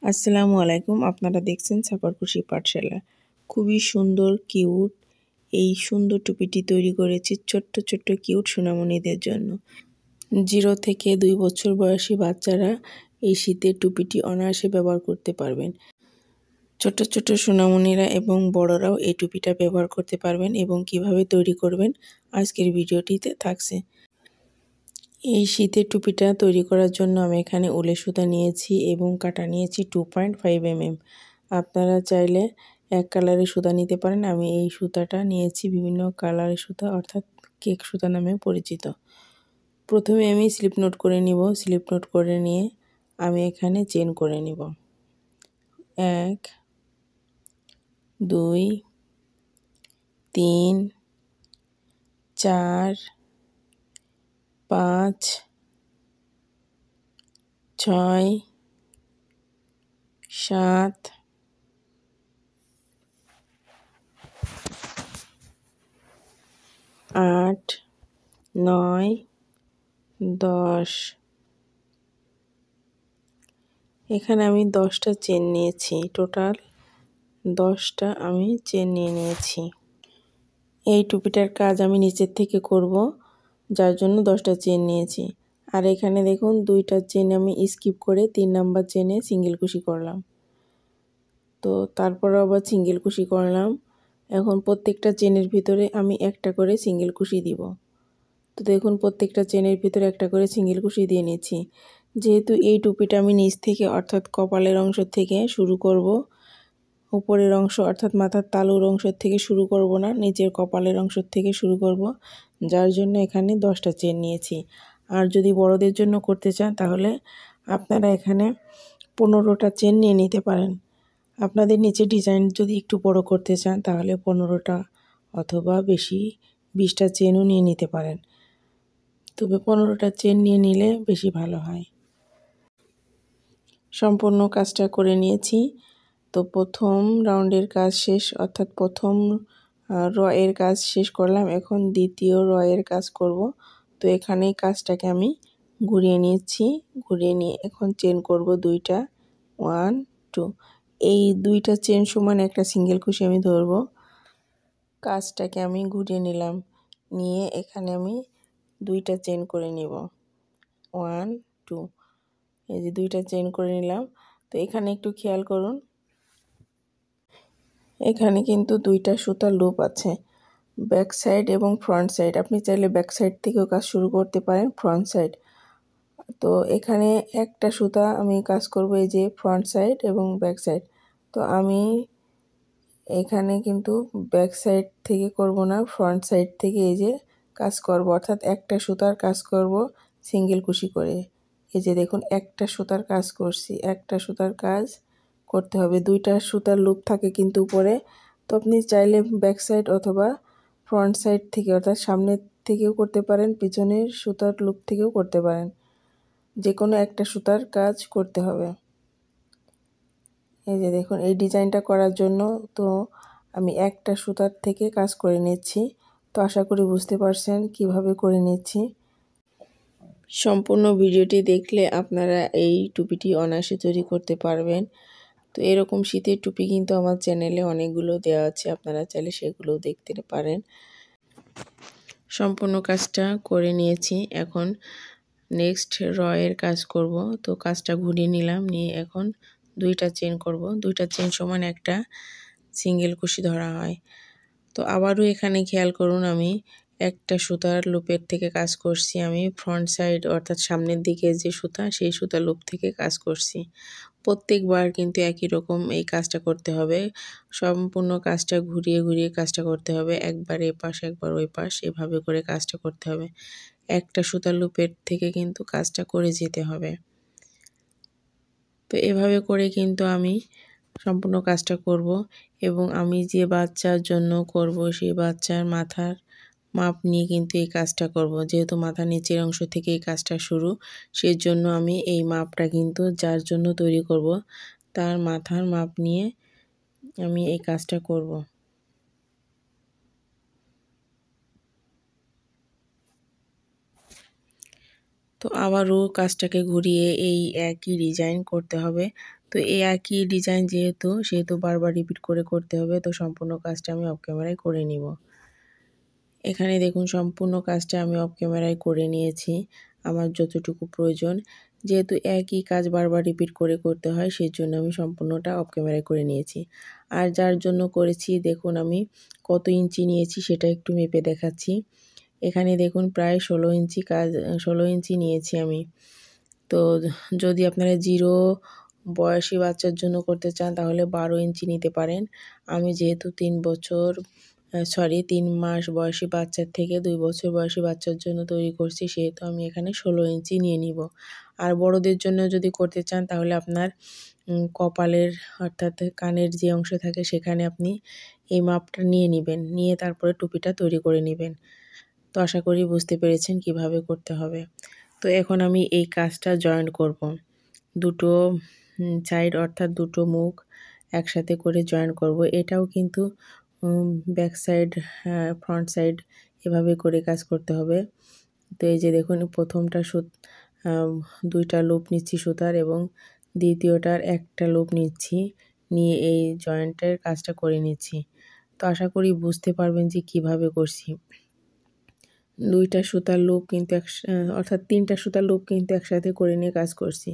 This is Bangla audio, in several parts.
আসসালামু আলাইকুম। আপনারা দেখছেন ছাপার খুশি পাঠশালা। খুবই সুন্দর কিউট এই সুন্দর টুপিটি তৈরি করেছি ছোট্ট ছোট্ট কিউট সোনামণিদের জন্য। 0 থেকে 2 বছর বয়সী বাচ্চারা এই শীতের টুপিটি অনায়াসে ব্যবহার করতে পারবেন। ছোট্ট ছোট্ট সোনামণিরা এবং বড়রাও এই টুপিটা ব্যবহার করতে পারবেন এবং কিভাবে তৈরি করবেন আজকের ভিডিওটিতে থাকছে। এই শীতের টুপিটা তৈরি করার জন্য আমি এখানে উলের সুতা নিয়েছি এবং কাটা নিয়েছি 2.5 mm। আপনারা চাইলে এক কালারের সুতা নিতে পারেন। আমি এই সুতাটা নিয়েছি বিভিন্ন কালারের সুতা, অর্থাৎ কেক সুতা নামে পরিচিত। প্রথমে আমি স্লিপ নোট করে নিব। স্লিপ নোট করে নিয়ে আমি এখানে চেন করে নিব। 1 2 3 4 5 6 7 8 9 10। এখানে আমি 10টা চেন নিয়েছি। টোটাল 10টা আমি চেন নিয়েছি। এই টুপিটার কাজ আমি নিচের থেকে করব, যার জন্য 10টা চেন নিয়েছি। আর এখানে দেখুন 2টা চেন আমি স্কিপ করে 3 নাম্বার চেনে সিঙ্গেল কুশি করলাম। তো তারপর আবার সিঙ্গেল কুশি করলাম। এখন প্রত্যেকটা চেনের ভিতরে আমি একটা করে সিঙ্গেল কুশি দিব। তো দেখুন প্রত্যেকটা চেনের ভিতরে একটা করে সিঙ্গেল কুশি দিয়ে নিয়েছি। যেহেতু এই টুপিটা আমি নিচ থেকে অর্থাৎ কপালের অংশ থেকে শুরু করব, উপরের অংশ অর্থাৎ মাথার তালুর অংশ থেকে শুরু করব না, নিচের কপালের অংশ থেকে শুরু করব, যার জন্য এখানে 10টা চেন নিয়েছি। আর যদি বড়দের জন্য করতে চান তাহলে আপনারা এখানে 15টা চেন নিয়ে নিতে পারেন। আপনাদের নিচে ডিজাইন যদি একটু বড় করতে চান তাহলে 15টা অথবা বেশি 20টা চেনও নিয়ে নিতে পারেন। তবে 15টা চেন নিয়ে নিলে বেশি ভালো হয়। সম্পূর্ণ কাজটা করে নিয়েছি। তো প্রথম রাউন্ডের কাজ শেষ, অর্থাৎ প্রথম র এর কাজ শেষ করলাম। এখন দ্বিতীয় র এর কাজ করব। তো এখানে কাজটাকে আমি ঘুরিয়ে নিয়েছি। ঘুরিয়ে নিয়ে এখন চেন করব 2টা, 1 2। এই 2টা চেন সমান একটা সিঙ্গেল কুশি আমি ধরব। কাজটাকে আমি ঘুরিয়ে নিলাম, নিয়ে এখানে আমি 2টা চেন করে নিব, 1 2। এই যে 2টা চেন করে নিলাম। তো এখানে একটু খেয়াল করুন, এখানে কিন্তু 2টা সুতার লুপ আছে, ব্যাক সাইড এবং ফ্রন্ট সাইড। আপনি চাইলে ব্যাক সাইড থেকেও কাজ শুরু করতে পারেন, ফ্রন্ট সাইড। তো এখানে একটা সুতা আমি কাজ করব এই যে ফ্রন্ট সাইড এবং ব্যাক সাইড। তো আমি এখানে কিন্তু ব্যাক সাইড থেকে করব না, ফ্রন্ট সাইড থেকে এই যে কাজ করব, অর্থাৎ একটা সুতার কাজ করব সিঙ্গেল কুশি করে। এই যে দেখুন একটা সুতার কাজ করছি, একটা সুতার কাজ করতে হবে। 2টা সুতার লুপ থাকে কিন্তু উপরে। তো আপনি চাইলে ব্যাক সাইড অথবা ফ্রন্ট সাইড থেকে অর্থাৎ সামনের থেকেও করতে পারেন, পিছনের সুতার লুপ থেকেও করতে পারেন। যে কোনো একটা সুতার কাজ করতে হবে। এই যে দেখুন এই ডিজাইনটা করার জন্য তো আমি একটা সুতার থেকে কাজ করে নিচ্ছি। তো আশা করি বুঝতে পারছেন কিভাবে করে নিচ্ছি। সম্পূর্ণ ভিডিওটি দেখলে আপনারা এই টুপিটি অনায়াসে তৈরি করতে পারবেন। তো এরকম শীতের টুপি কিন্তু আমার চ্যানেলে অনেকগুলো দেওয়া আছে, আপনারা চাইলে সেগুলোও দেখতে পারেন। সম্পূর্ণ কাজটা করে নিয়েছি। এখন নেক্সট র এর কাজ করব। তো কাজটা ঘুরিয়ে নিলাম, নিয়ে এখন 2টা চেন করব। 2টা চেন সমান একটা সিঙ্গেল কুশি ধরা হয়। তো আবারও এখানে খেয়াল করুন, আমি একটা সুতার লুপের থেকে কাজ করছি। আমি ফ্রন্ট সাইড অর্থাৎ সামনের দিকে যে সুতা, সেই সুতার লুপ থেকে কাজ করছি। প্রত্যেকবার কিন্তু একই রকম এই কাজটা করতে হবে। সম্পূর্ণ কাজটা ঘুরিয়ে ঘুরিয়ে কাজটা করতে হবে। একবার এ পাশ একবার ওই পাশ, এভাবে করে কাজটা করতে হবে। একটা সুতার লুপের থেকে কিন্তু কাজটা করে যেতে হবে। তো এভাবে করে কিন্তু আমি সম্পূর্ণ কাজটা করব এবং আমি যে বাচ্চার জন্য করব সেই বাচ্চার মাথার মাপ নিয়ে কিন্তু এই কাজটা করব। যেহেতু মাথার নিচের অংশ থেকে এই কাজটা শুরু, সেজন্য আমি এই মাপটা কিন্তু যার জন্য তৈরি করব তার মাথার মাপ নিয়ে আমি এই কাজটা করব। তো আবারও কাজটাকে ঘুরিয়ে এই একই ডিজাইন করতে হবে। তো এই একই ডিজাইন সেহেতু বারবার রিপিট করে করতে হবে। তো সম্পূর্ণ কাজটা আমি অফ ক্যামেরায় করে নিব। এখানে দেখুন সম্পূর্ণ কাজটা আমি অফ ক্যামেরায় করে নিয়েছি আমার যতটুকু প্রয়োজন। যেহেতু একই কাজ বারবার রিপিট করে করতে হয়, সেই জন্য আমি সম্পূর্ণটা অফ ক্যামেরায় করে নিয়েছি। আর যার জন্য করেছি দেখুন আমি কত ইঞ্চি নিয়েছি সেটা একটু মেপে দেখাচ্ছি। এখানে দেখুন প্রায় 16 ইঞ্চি নিয়েছি আমি। তো যদি আপনারা 0 বয়সী বাচ্চার জন্য করতে চান তাহলে 12 ইঞ্চি নিতে পারেন। আমি যেহেতু 3 মাস বয়সী বাচ্চার থেকে 2 বছর বয়সী বাচ্চার জন্য তৈরি করছি, সেহেতু আমি এখানে 16 ইঞ্চি নিয়ে নিব। আর বড়দের জন্য যদি করতে চান তাহলে আপনার কপালের অর্থাৎ কানের যে অংশ থাকে সেখানে আপনি এই মাপটা নিয়ে নেবেন, নিয়ে তারপরে টুপিটা তৈরি করে নেবেন। তো আশা করি বুঝতে পেরেছেন কিভাবে করতে হবে। তো এখন আমি এই কাজটা জয়েন্ট করব। দুটো সাইড অর্থাৎ দুটো মুখ একসাথে করে জয়েন করব। এটাও কিন্তু ব্যাক সাইড ফ্রন্ট সাইড এভাবে করে কাজ করতে হবে। তো এই যে দেখুন প্রথমটা দুইটা লুপ নিচ্ছি সুতার এবং দ্বিতীয়টার একটা লুপ নিচ্ছি, নিয়ে এই জয়েন্টের কাজটা করে নিচ্ছি। তো আশা করি বুঝতে পারবেন যে কিভাবে করছি। দুইটা সুতার লুপ কিন্তু অর্থাৎ 3টা সুতার লুপ কিন্তু একসাথে করে নিয়ে কাজ করছি।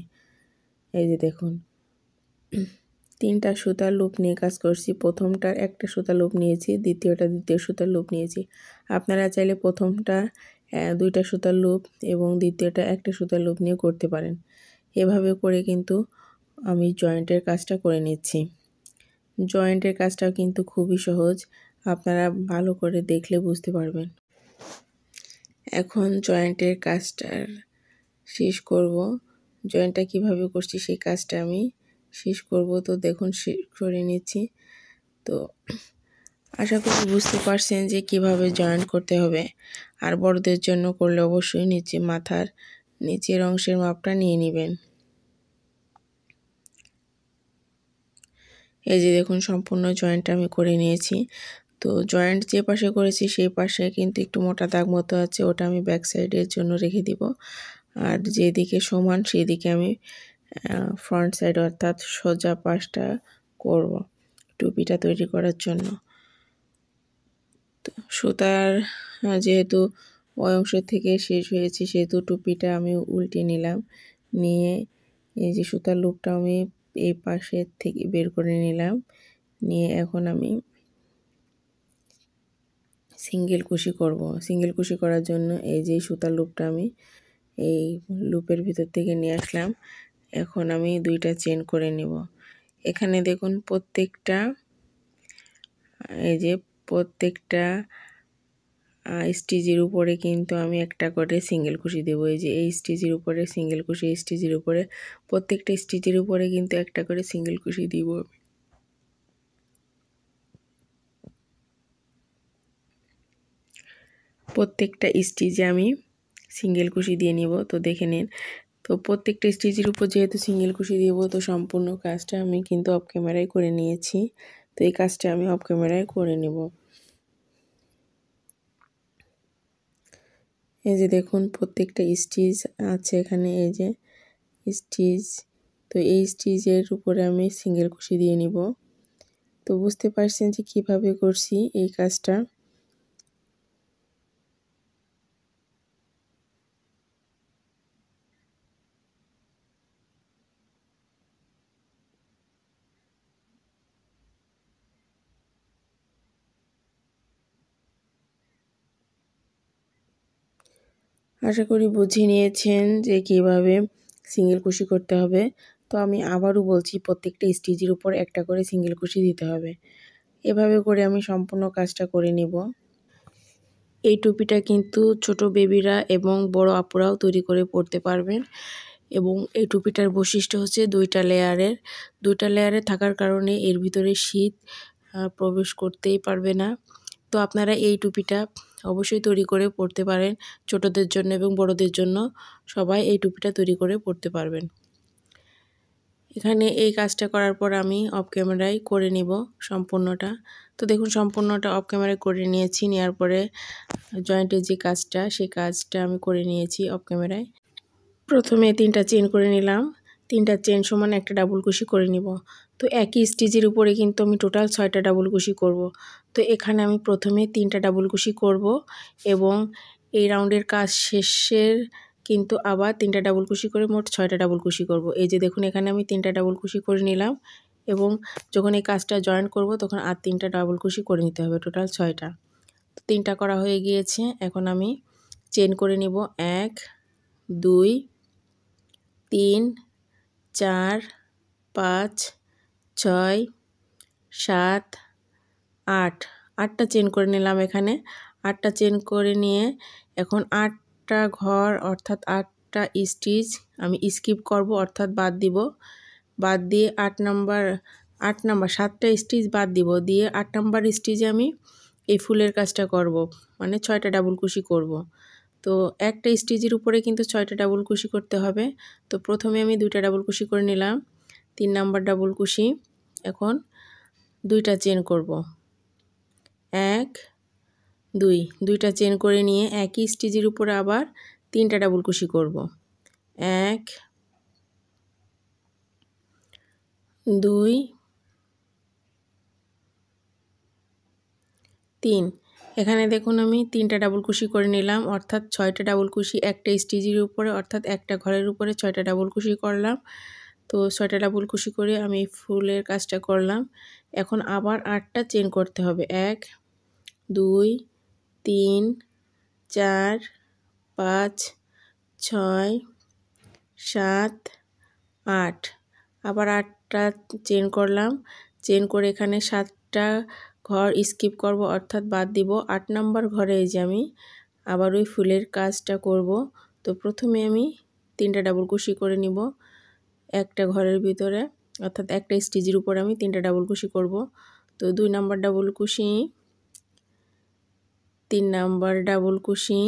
এই যে দেখুন 3টা সুতার লুপ নিয়ে কাজ করছি। প্রথমটার একটা সুতার লুপ নিয়েছি, দ্বিতীয় সুতার লুপ নিয়েছি। আপনারা চাইলে প্রথমটা 2টা সুতার লুপ এবং দ্বিতীয়টা একটা সুতার লুপ নিয়ে করতে পারেন। এভাবে করে কিন্তু আমি জয়েন্টের কাজটা করে নিচ্ছি। জয়েন্টের কাজটাও কিন্তু খুবই সহজ, আপনারা ভালো করে দেখলে বুঝতে পারবেন। এখন জয়েন্টের কাজটা শেষ করব। জয়েন্টটা কিভাবে করছি সেই কাজটা আমি শেষ করব। তো দেখুন শেষ করে নিচ্ছি। তো আশা করি বুঝতে পারছেন যে কিভাবে জয়েন্ট করতে হবে। আর বড়দের জন্য করলে অবশ্যই মাথার নিচের অংশের মাপটা নিয়ে নেবেন। এই যে দেখুন সম্পূর্ণ জয়েন্টটা আমি করে নিয়েছি। তো জয়েন্ট যে পাশে করেছি সেই পাশে কিন্তু একটু মোটা দাগ মতো আছে, ওটা আমি ব্যাক সাইডের জন্য রেখে দিব। আর যেদিকে সমান সেই দিকে আমি ফ্রন্ট সাইড অর্থাৎ সোজা পাশটা করব টুপিটা তৈরি করার জন্য। তো সুতার যেহেতু ওই অংশ থেকে শেষ হয়েছে সেহেতু টুপিটা আমি উল্টে নিলাম, নিয়ে এই যে সুতার লুপটা আমি এই পাশের থেকে বের করে নিলাম, নিয়ে এখন আমি সিঙ্গেল কুশি করব। সিঙ্গেল কুশি করার জন্য এই যে সুতার লুপটা আমি এই লুপের ভিতর থেকে নিয়ে আসলাম। এখন আমি 2টা চেন করে নেব। এখানে দেখুন প্রত্যেকটা স্টিচের উপরে কিন্তু আমি একটা করে সিঙ্গেল কুশি দেব। এই যে এই স্টিচের উপরে সিঙ্গেল কুশি, এই স্টিচের উপরে প্রত্যেকটা স্টিচের উপরে কিন্তু একটা করে সিঙ্গেল কুশি দিব। প্রত্যেকটা স্টিচে আমি সিঙ্গেল কুশি দিয়ে নিব। তো দেখে নিন। তো প্রত্যেকটা স্টিচের উপর যেহেতু সিঙ্গেল কুশি দিব, তো সম্পূর্ণ কাজটা আমি কিন্তু অফ ক্যামেরায় করে নিয়েছি। তো এই কাজটা আমি অফ ক্যামেরায় করে নেব। এই যে দেখুন প্রত্যেকটা স্টিচ আছে এখানে, এই যে স্টিচ। তো এই স্টিচের উপরে আমি সিঙ্গেল কুশি দিয়ে নিব। তো বুঝতে পারছেন যে কিভাবে করছি এই কাজটা। আশা করি বুঝে নিয়েছেন যে কিভাবে সিঙ্গেল কুশি করতে হবে। তো আমি আবারও বলছি প্রত্যেকটা স্টিচের উপর একটা করে সিঙ্গেল কুশি দিতে হবে। এভাবে করে আমি সম্পূর্ণ কাজটা করে নিব। এই টুপিটা কিন্তু ছোট বেবিরা এবং বড় আপুরাও তৈরি করে পরতে পারবেন। এবং এই টুপিটার বৈশিষ্ট্য হচ্ছে 2টা লেয়ারে থাকার কারণে এর ভিতরে শীত প্রবেশ করতেই পারবে না। তো আপনারা এই টুপিটা অবশ্যই তৈরি করে পরতে পারেন, ছোটদের জন্য এবং বড়দের জন্য সবাই এই টুপিটা তৈরি করে পরতে পারবেন। এখানে এই কাজটা করার পর আমি অফ ক্যামেরায় করে নিব সম্পূর্ণটা। তো দেখুন সম্পূর্ণটা অফ ক্যামেরায় করে নিয়েছি, নেওয়ার পরে জয়েন্টের যে কাজটা সেই কাজটা আমি করে নিয়েছি অফ ক্যামেরায়। প্রথমে 3টা চেন করে নিলাম, 3টা চেন সমান একটা ডাবল কুশি করে নিব। তো একই স্টিচের উপরে কিন্তু আমি টোটাল 6টা ডাবল কুশি করব। তো এখানে আমি প্রথমে 3টা ডাবল কুশি করব এবং এই রাউন্ডের কাজ শেষের কিন্তু আবার 3টা ডাবল কুশি করে মোট 6টা ডাবল কুশি করব। এই যে দেখুন এখানে আমি 3টা ডাবল কুশি করে নিলাম এবং যখন এই কাজটা জয়েন করব তখন আর 3টা ডাবল কুশি করে নিতে হবে, টোটাল 6টা। তো 3টা করা হয়ে গিয়েছে। এখন আমি চেন করে নিব 1 2 3 4 5 6 7 8 8টা চেন করে নিলাম। এখানে 8টা চেন করে নিয়ে এখন 8টা ঘর অর্থাৎ 8টা স্টিচ আমি স্কিপ করব অর্থাৎ বাদ দিব। বাদ দিয়ে 8 নাম্বার 7টা স্টিচ বাদ দিব, দিয়ে 8 নাম্বার স্টিচে আমি এই ফুলের কাজটা করব, মানে 6টা ডাবল কুশি করব। তো একটা স্টিচের উপরে কিন্তু 6টা ডাবল কুশি করতে হবে। তো প্রথমে আমি 2টা ডাবল কুশি করে নিলাম, 3 নাম্বার ডাবল কুশি। এখন 2টা চেন করব, 1 2, 2টা চেন করে নিয়ে একই স্টিচের উপরে আবার 3টা ডাবল কুশি করব, 1 2 3। এখানে দেখুন আমি 3টা ডাবল কুশি করে নিলাম, অর্থাৎ 6টা ডাবল কুশি একটা স্টিচের উপরে অর্থাৎ একটা ঘরের উপরে 6টা ডাবল কুশি করলাম। তো 6টা ডাবল কুশি করে আমি ফুলের কাজটা করলাম। এখন আবার 8টা চেন করতে হবে, 1 2 3 4 5 6 7 8। আবার 8টা চেন করলাম, চেন করে এখানে 7টা ঘর স্কিপ করব অর্থাৎ বাদ দিব। 8 নাম্বার ঘরে এই যে আমি আবার ওই ফুলের কাজটা করব। তো প্রথমে আমি 3টা ডাবল কুশি করে নিব একটা ঘরের ভিতরে, অর্থাৎ একটা স্টিচের উপরে আমি 3টা ডাবল কুশি করব। তো 2 নাম্বার ডাবল কুশি, 3 নাম্বার ডাবল কুশি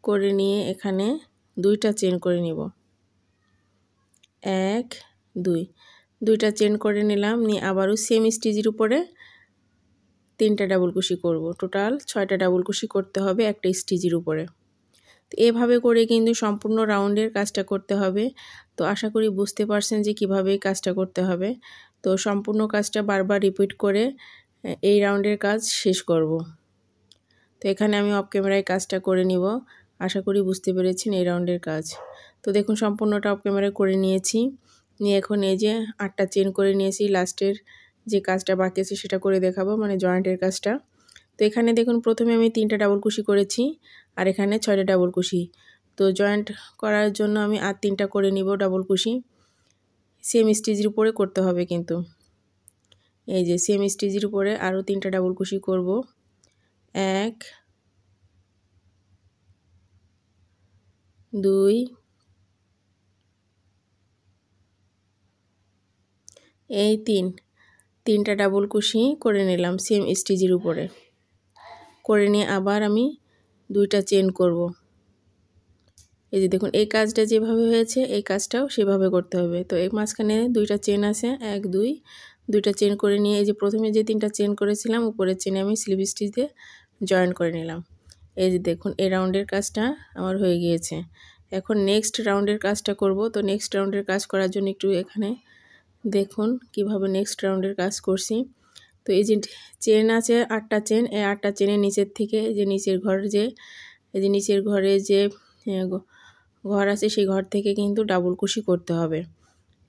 করে নিয়ে এখানে 2টা চেন করে নিব, 1 2, 2টা চেন করে নিলাম, নিয়ে আবারও সেম স্টিচের উপরে 3টা ডাবল কুশি করব। টোটাল 6টা ডাবল কুশি করতে হবে একটা স্টিচের উপরে। তো এভাবে করে কিন্তু সম্পূর্ণ রাউন্ডের কাজটা করতে হবে। তো আশা করি বুঝতে পারছেন যে কিভাবে কাজটা করতে হবে। তো সম্পূর্ণ কাজটা বারবার রিপিট করে এই রাউন্ডের কাজ শেষ করব। তো এখানে আমি অফ ক্যামেরায় কাজটা করে নিব। আশা করি বুঝতে পেরেছেন এই রাউন্ডের কাজ। তো দেখুন সম্পূর্ণটা অফ ক্যামেরায় করে নিয়েছি, নিয়ে এখন এই যে 8টা চেন করে নিয়েছি, লাস্টের যে কাজটা বাকি আছে সেটা করে দেখাবো, মানে জয়েন্টের কাজটা। তো এখানে দেখুন প্রথমে আমি 3টা ডাবল কুশি করেছি আর এখানে 6টা ডাবল কুশি। তো জয়েন্ট করার জন্য আমি আর 3টা করে নিব ডাবল কুশি, সেম স্টিচের উপরে করতে হবে কিন্তু। এই যে সেম স্টিচের উপরে আরও 3টা ডাবল কুশি করব, 1 2 এই 3টা ডাবল কুশি করে নিলাম সেম স্টিচের উপরে। করে নিয়ে আবার আমি 2টা চেন করব। এই যে দেখুন এই কাজটা যেভাবে হয়েছে এই কাজটাও সেভাবে করতে হবে। তো এই মাঝখানে 2টা চেন আছে, 1 2, 2টা চেন করে নিয়ে এই যে প্রথমে যে 3টা চেন করেছিলাম উপরের চেনে আমি স্লিপ স্টিচ দিয়ে জয়েন করে নিলাম। এই যে দেখুন এই রাউন্ডের কাজটা আমার হয়ে গিয়েছে। এখন নেক্সট রাউন্ডের কাজটা করব। তো নেক্সট রাউন্ডের কাজ করার জন্য একটু এখানে দেখুন কিভাবে নেক্সট রাউন্ডের কাজ করছি। তো এই যে চেন আছে 8টা চেন, এই 8টা চেনের নিচের থেকে যে নিচের ঘরে যে এই যে নিচের ঘরে যে ঘর আছে সেই ঘর থেকে কিন্তু ডাবল কুশি করতে হবে।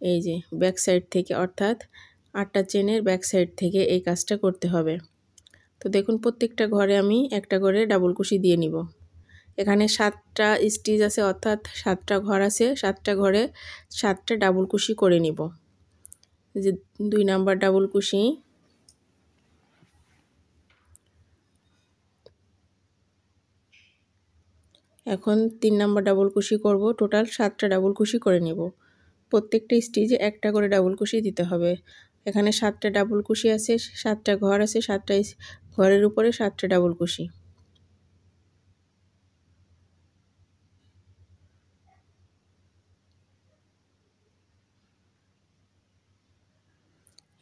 এই যে ব্যাক সাইড থেকে, অর্থাৎ 8টা চেনের ব্যাক সাইড থেকে এই কাজটা করতে হবে। তো দেখুন প্রত্যেকটা ঘরে আমি একটা করে ডাবল কুশি দিয়ে নিব। এখানে 7টা স্টিচ আছে অর্থাৎ 7টা ঘর আছে, 7টা ঘরে 7টা ডাবল কুশি করে নিব। যে 2 নাম্বার ডাবল কুশি, এখন 3 নাম্বার ডাবল কুশি করব। টোটাল 7টা ডাবল কুশি করে নিব। প্রত্যেকটা স্টিচে একটা করে ডাবল কুশি দিতে হবে। এখানে 7টা ডাবল কুশি আছে, 7টা ঘর আছে, 7টা ঘরের উপরে 7টা ডাবল কুশি।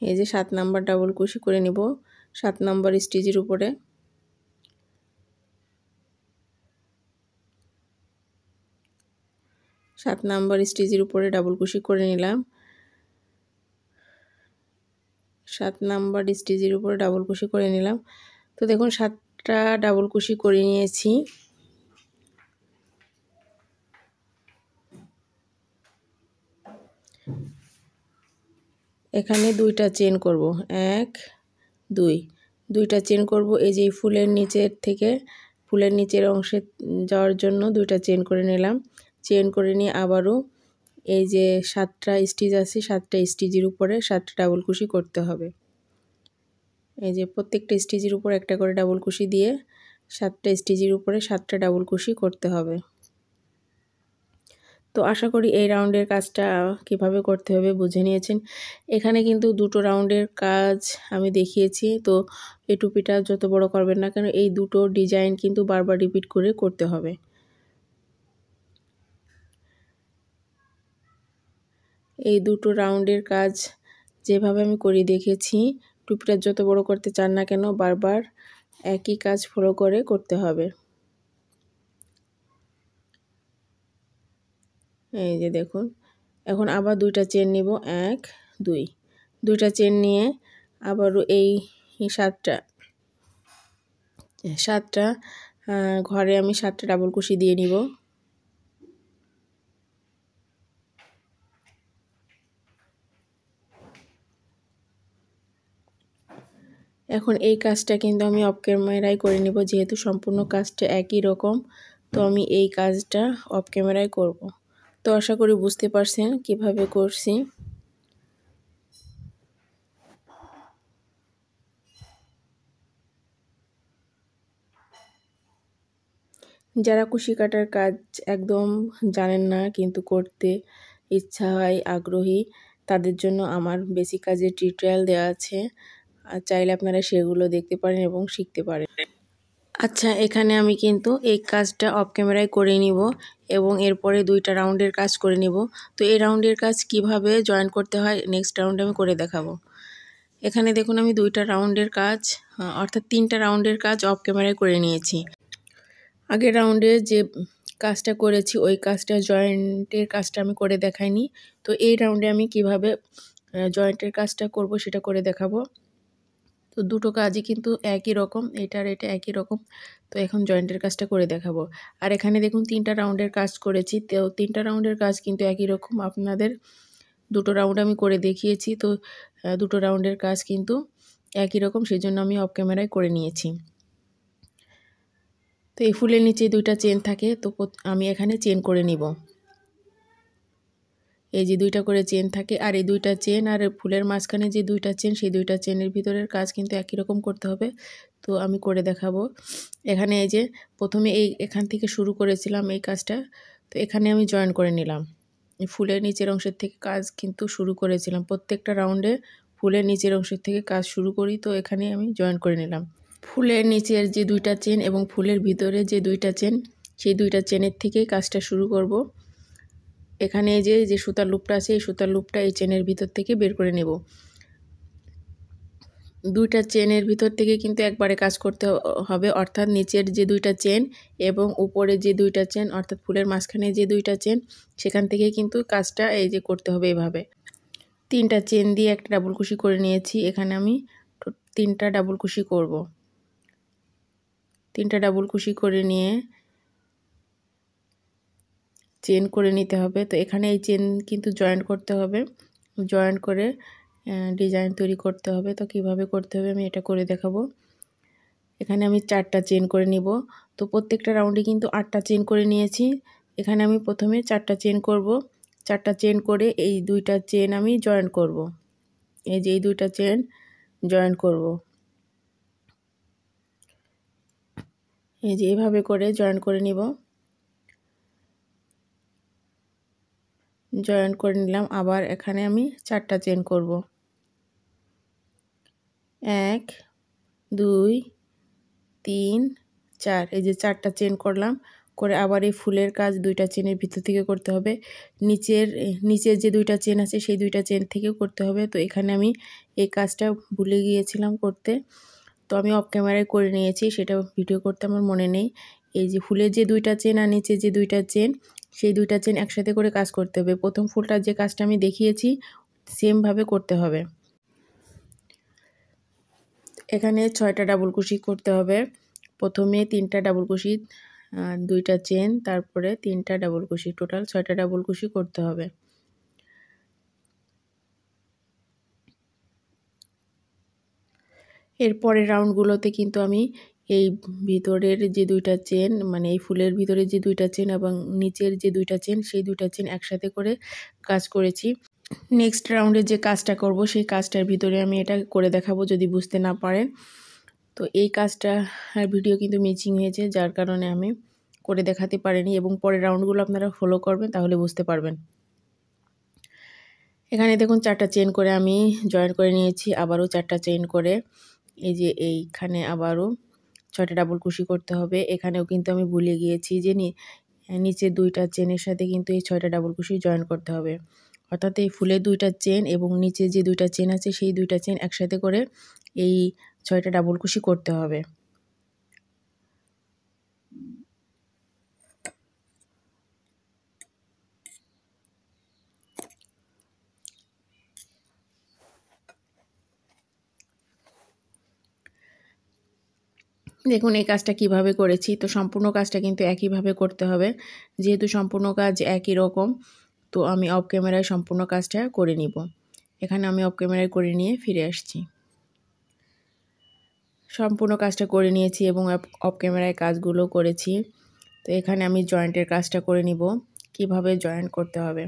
এই যে 7 নাম্বার ডাবল কুশি করে নিব 7 নাম্বার স্টিচের উপরে। 7 নাম্বার স্টিচের উপরে ডাবল কুশি করে নিলাম। 7 নাম্বার স্টিচের উপরে ডাবল কুশি করে নিলাম। তো দেখুন 7টা ডাবল কুশি করে নিয়েছি। এখানে 2টা চেন করব, 1 2, 2টা চেন করব। এই যে ফুলের নিচের থেকে ফুলের নিচের অংশে যাওয়ার জন্য 2টা চেন করে নিলাম। চেন করে নিয়ে আবারও এই যে 7টা স্টিচ আছে 7টা স্টিচের উপরে 7টা ডাবল কুশি করতে হবে। এই যে প্রত্যেকটা স্টিচের উপর একটা করে ডাবল কুশি দিয়ে 7টা স্টিচের উপরে 7টা ডাবল কুশি করতে হবে। তো আশা করি এই রাউন্ডের কাজটা কিভাবে করতে হবে বুঝে নিয়েছেন। এখানে কিন্তু দুটো রাউন্ডের কাজ আমি দেখিয়েছি। তো এই টুপিটা যত বড় করবেন না কেন এই দুটো ডিজাইন কিন্তু বারবার রিপিট করে করতে হবে। এই দুটো রাউন্ডের কাজ যেভাবে আমি করে দেখেছি, টুপিটা যত বড় করতে চান না কেন বারবার একই কাজ ফলো করে করতে হবে। এই যে দেখুন, এখন আবার 2টা চেন নিব, 1 2, 2টা চেন নিয়ে আবারও এই 7টা ঘরে আমি 7টা ডাবল কুশি দিয়ে নিব। এখন এই কাজটা কিন্তু আমি অফ ক্যামেরায় করে নিব, যেহেতু সম্পূর্ণ কাজটা একই রকম। তো আমি এই কাজটা অফ ক্যামেরায় করব। তো আশা করি বুঝতে পারছেন কিভাবে করছি। যারা কুশি কাটার কাজ একদম জানেন না কিন্তু করতে ইচ্ছা হয়, আগ্রহী, তাদের জন্য আমার বেসিক কাজের টিউটোরিয়াল দেওয়া আছে। আর চাইলে আপনারা সেগুলো দেখতে পারেন এবং শিখতে পারেন। আচ্ছা, এখানে আমি কিন্তু এই কাজটা অফ ক্যামেরায় করে নিব এবং এরপরে 2টা রাউন্ডের কাজ করে নিব। তো এই রাউন্ডের কাজ কিভাবে জয়েন করতে হয় নেক্সট রাউন্ডে আমি করে দেখাবো। এখানে দেখুন আমি 2টা রাউন্ডের কাজ অর্থাৎ 3টা রাউন্ডের কাজ অফ ক্যামেরায় করে নিয়েছি। আগের রাউন্ডে যে কাজটা করেছি ওই কাজটা জয়েন্টের কাজটা আমি করে দেখাইনি। তো এই রাউন্ডে আমি কিভাবে জয়েন্টের কাজটা করব সেটা করে দেখাবো। তো দুটো কাজই কিন্তু একই রকম, এটার এটা একই রকম। তো এখন জয়েন্টের কাজটা করে দেখাবো। আর এখানে দেখুন 3টা রাউন্ডের কাজ করেছি। তো 3টা রাউন্ডের কাজ কিন্তু একই রকম। আপনাদের দুটো রাউন্ড আমি করে দেখিয়েছি। তো দুটো রাউন্ডের কাজ কিন্তু একই রকম, সেই জন্য আমি অফ ক্যামেরায় করে নিয়েছি। তো এই ফুলের নিচে 2টা চেন থাকে, তো আমি এখানে চেন করে নিব। এই যে 2টা করে চেন থাকে, আর এই 2টা চেন আর ফুলের মাঝখানে যে 2টা চেন সেই 2টা চেনের ভিতরের কাজ কিন্তু একই রকম করতে হবে। তো আমি করে দেখাবো। এখানে এই যে প্রথমে এখান থেকে শুরু করেছিলাম এই কাজটা, তো এখানে আমি জয়েন করে নিলাম। ফুলের নিচের অংশের থেকে কাজ কিন্তু শুরু করেছিলাম, প্রত্যেকটা রাউন্ডে ফুলের নিচের অংশের থেকে কাজ শুরু করি। তো এখানে আমি জয়েন করে নিলাম। ফুলের নিচের যে 2টা চেন এবং ফুলের ভিতরে যে 2টা চেন সেই 2টা চেনের থেকেই কাজটা শুরু করব। এখানে এই যে সুতার লুপটা আছে এই সুতার লুপটা এই চেনের ভিতর থেকে বের করে নেব। 2টা চেনের ভিতর থেকে কিন্তু একবারে কাজ করতে হবে, অর্থাৎ নিচের যে 2টা চেন এবং উপরে যে 2টা চেন অর্থাৎ ফুলের মাঝখানে যে 2টা চেন সেখান থেকে কিন্তু কাজটা এই যে করতে হবে এভাবে। 3টা চেন দিয়ে একটা ডাবল কুশি করে নিয়েছি। এখানে আমি 3টা ডাবল কুশি করব। 3টা ডাবল কুশি করে নিয়ে চেন করে নিতে হবে। তো এখানে এই চেন কিন্তু জয়েন্ট করতে হবে, জয়েন্ট করে ডিজাইন তৈরি করতে হবে। তো কিভাবে করতে হবে আমি এটা করে দেখাবো। এখানে আমি 4টা চেন করে নিব। তো প্রত্যেকটা রাউন্ডে কিন্তু 8টা চেন করে নিয়েছি। এখানে আমি প্রথমে 4টা চেন করব। 4টা চেন করে এই 2টা চেন আমি জয়েন করব। এই যে এই 2টা চেন জয়েন করব। এই যে এভাবে করে জয়েন করে নিব। জয়েন করে নিলাম। আবার এখানে আমি 4টা চেন করব, 1 2 3 4। এই যে 4টা চেন করলাম, করে আবার এই ফুলের কাজ 2টা চেনের ভিতর থেকে করতে হবে। নিচের যে 2টা চেন আছে সেই 2টা চেন থেকেও করতে হবে। তো এখানে আমি এই কাজটা ভুলে গিয়েছিলাম করতে, তো আমি অফ ক্যামেরায় করে নিয়েছি, সেটা ভিডিও করতে আমার মনে নেই। এই যে ফুলের যে 2টা চেন আর নিচে যে 2টা চেন সেই দুইটা চেন একসাথে করে কাজ করতে হবে। প্রথম ফুলটার যে কাজটা আমি দেখিয়েছি সেমভাবে করতে হবে। এখানে 6টা ডাবল কুশি করতে হবে। প্রথমে 3টা ডাবল কুশি, 2টা চেন, তারপরে 3টা ডাবল কুশি, টোটাল 6টা ডাবল কুশি করতে হবে। এরপরের রাউন্ডগুলোতে কিন্তু আমি এই ভিতরের যে 2টা চেন, মানে এই ফুলের ভিতরে যে 2টা চেন এবং নিচের যে 2টা চেন, সেই 2টা চেন একসাথে করে কাজ করেছি। নেক্সট রাউন্ডে যে কাজটা করব সেই কাজটার ভিতরে আমি এটা করে দেখাবো যদি বুঝতে না পারেন। তো এই কাজটা ভিডিও কিন্তু মিসিং হয়েছে, যার কারণে আমি করে দেখাতে পারিনি, এবং পরের রাউন্ডগুলো আপনারা ফলো করবেন তাহলে বুঝতে পারবেন। এখানে দেখুন 4টা চেন করে আমি জয়েন করে নিয়েছি, আবারও 4টা চেন করে এই যে এইখানে আবারও 6টা ডাবল কুশি করতে হবে। এখানেও কিন্তু আমি ভুলে গিয়েছি যে নিচে 2টা চেনের সাথে কিন্তু এই 6টা ডাবল কুশি জয়েন করতে হবে। অর্থাৎ এই ফুলের 2টা চেন এবং নিচে যে 2টা চেন আছে সেই 2টা চেন একসাথে করে এই 6টা ডাবল কুশি করতে হবে। দেখুন এই কাজটা কিভাবে করেছি। তো সম্পূর্ণ কাজটা কিন্তু একইভাবে করতে হবে। যেহেতু সম্পূর্ণ কাজ একই রকম, তো আমি অফ ক্যামেরায় সম্পূর্ণ কাজটা করে নিব। এখানে আমি অফ ক্যামেরায় করে নিয়ে ফিরে আসছি। সম্পূর্ণ কাজটা করে নিয়েছি এবং অফ ক্যামেরায় কাজগুলো করেছি। তো এখানে আমি জয়েন্টের কাজটা করে নিব, কিভাবে জয়েন্ট করতে হবে।